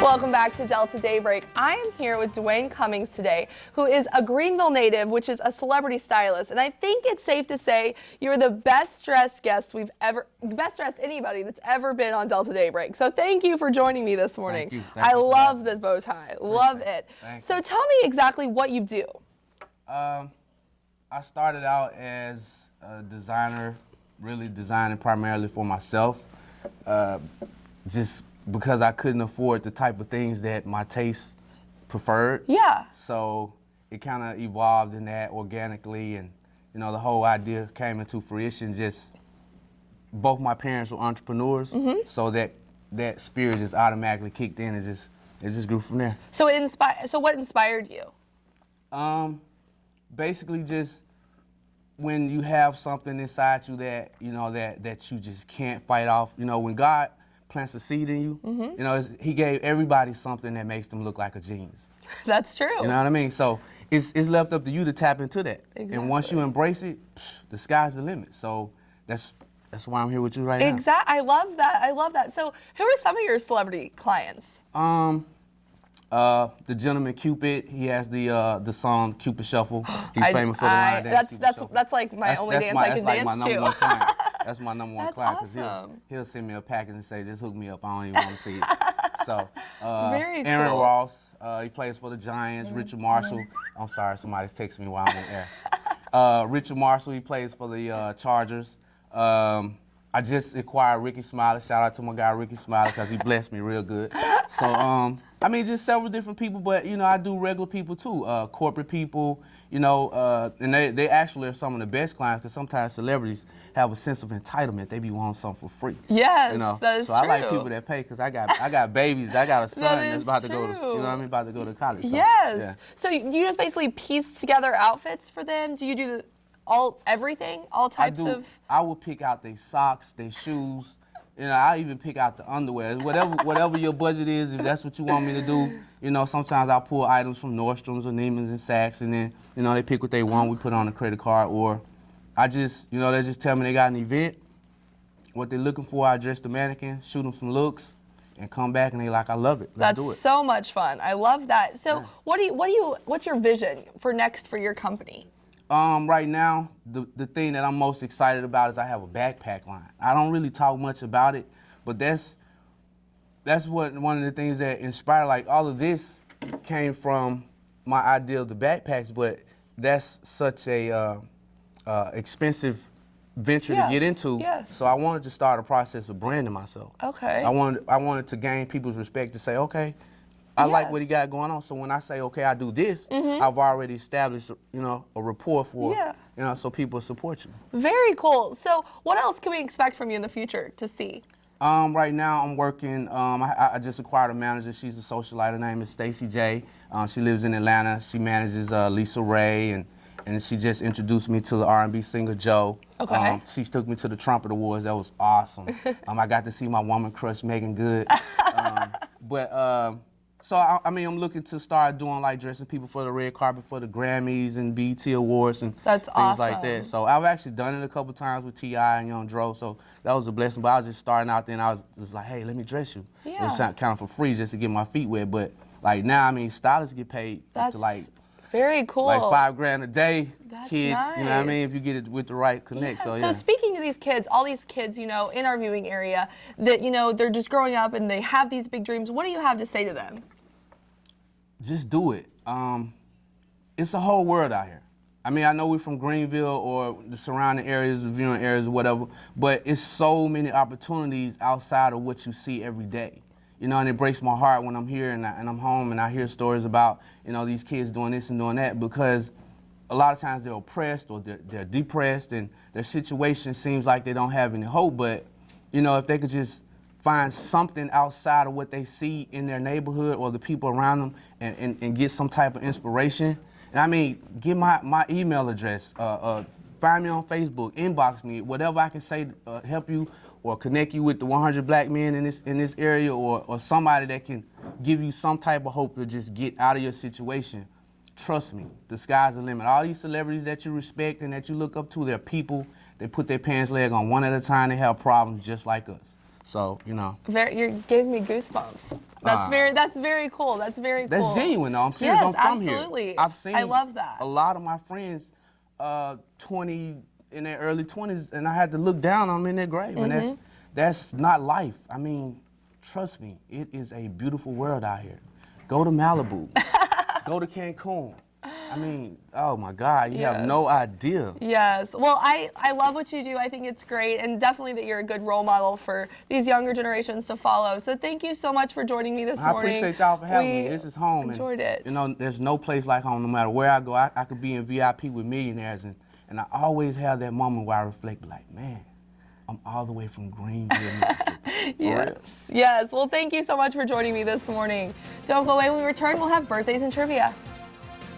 Welcome back to Delta Daybreak. I am here with Dewayne Cummings today, who is a Greenville native, which is a celebrity stylist. And I think it's safe to say you're the best dressed guest best dressed anybody that's ever been on Delta Daybreak. So thank you for joining me this morning. Thank you. I love this bow tie. Love it. So tell me exactly what you do. I started out as a designer, really designing primarily for myself. Just because I couldn't afford the type of things that my taste preferred. Yeah. So it kind of evolved in that organically, and you know, the whole idea came into fruition. Just both my parents were entrepreneurs, so that spirit just automatically kicked in and it just grew from there. So what inspired you? Basically just when you have something inside you that you know that you just can't fight off. You know, when God plants a seed in you, you know, he gave everybody something that makes them look like a genius. That's true. You know what I mean? So it's left up to you to tap into that. Exactly. And once you embrace it, the sky's the limit. So that's why I'm here with you right now. Exactly. I love that. I love that. So who are some of your celebrity clients? The gentleman Cupid, he has the song Cupid Shuffle. He's famous for the line dance. That's like my only dance I can dance my number to. one client. That's my number one That's client awesome. he'll send me a package and say, just hook me up. I don't even want to see it. So Very Aaron cool. Ross, he plays for the Giants. Richard Marshall, I'm sorry, somebody's texting me while I'm in air. Richard Marshall, he plays for the Chargers. I just acquired Ricky Smiley. Shout out to my guy Ricky Smiley because he blessed me real good. So I mean, just several different people, but you know, I do regular people too, corporate people. You know, and they actually are some of the best clients because sometimes celebrities have a sense of entitlement. They be wanting something for free. Yes, you know? that is so true. I like people that pay because I got babies. I got a son that's about to go to, true. you know what I mean, about to go to college. So, Yes. Yeah. So you just basically piece together outfits for them? Do you do everything, all types of? I will pick out their socks, their shoes. You know, I even pick out the underwear. Whatever your budget is, if that's what you want me to do. You know, sometimes I'll pull items from Nordstrom's or Neiman's and Saks, and then, you know, they pick what they want. We put on a credit card, or I just, you know, they just tell me they got an event, what they're looking for. I dress the mannequin, shoot them some looks, and come back and they like, I love it. Let's do it. That's so much fun. I love that. So yeah. What's your vision for next for your company? Right now, the thing that I'm most excited about is I have a backpack line. I don't really talk much about it, but that's one of the things that inspired. Like, all of this came from my idea of the backpacks, but that's such a expensive venture to get into. Yes. So I wanted to start a process of branding myself. Okay. I wanted to gain people's respect to say, okay, I like what he got going on. So when I say, okay, I do this, I've already established, you know, a rapport for, you know, so people support you. Very cool. So what else can we expect from you in the future to see? Right now I'm working, I just acquired a manager. She's a socialite. Her name is Stacy J. She lives in Atlanta. She manages Lisa Ray, and she just introduced me to the R&B singer Joe. Okay. She took me to the Trumpet Awards. That was awesome. I got to see my woman crush Megan Good. So, I mean, I'm looking to start doing, like, dressing people for the red carpet for the Grammys and BET Awards and things like that. So I've actually done it a couple times with T.I. and Young Dro, so that was a blessing. But I was just starting out then. I was just like, hey, let me dress you. Yeah. It was kind of for free just to get my feet wet. But, like, now, I mean, stylists get paid up to, like, very cool. Like $5,000 a day. That's kids, nice. you know what I mean, if you get it with the right connect. Yeah. So speaking of these kids, all these kids, you know, in our viewing area that, you know, they're just growing up and they have these big dreams, what do you have to say to them? Just do it. It's a whole world out here. I mean, I know we're from Greenville or the surrounding areas, the viewing areas, or whatever, but it's so many opportunities outside of what you see every day. You know, and it breaks my heart when I'm here and I'm home and I hear stories about, you know, these kids doing this and doing that, because a lot of times they're oppressed or they're depressed and their situation seems like they don't have any hope. But, you know, if they could just find something outside of what they see in their neighborhood or the people around them and get some type of inspiration. And I mean, get my email address, find me on Facebook, inbox me, whatever I can say to help you or connect you with the 100 black men in this area or somebody that can give you some type of hope to just get out of your situation. Trust me, the sky's the limit. All these celebrities that you respect and that you look up to, they're people. They put their pants leg on one at a time. They have problems just like us. So, you know. You're giving me goosebumps. That's very cool. That's very cool. That's genuine, though. I'm serious. Yes, I'm from absolutely. here. I've seen I love that. a lot of my friends 20 in their early 20s, and I had to look down on them in their grave. And that's not life. I mean, trust me, it is a beautiful world out here. Go to Malibu. Go to Cancun. I mean, oh my God, you have no idea. Yes. Well, I love what you do. I think it's great, and definitely that you're a good role model for these younger generations to follow. So thank you so much for joining me this morning. I appreciate y'all for having me. This is home. Enjoyed it. You know, there's no place like home. No matter where I go, I could be in VIP with millionaires, and I always have that moment where I reflect, like, man, I'm all the way from Greenville, Mississippi. Yes. Yes. Well, thank you so much for joining me this morning. Don't go away. When we return, we'll have birthdays and trivia.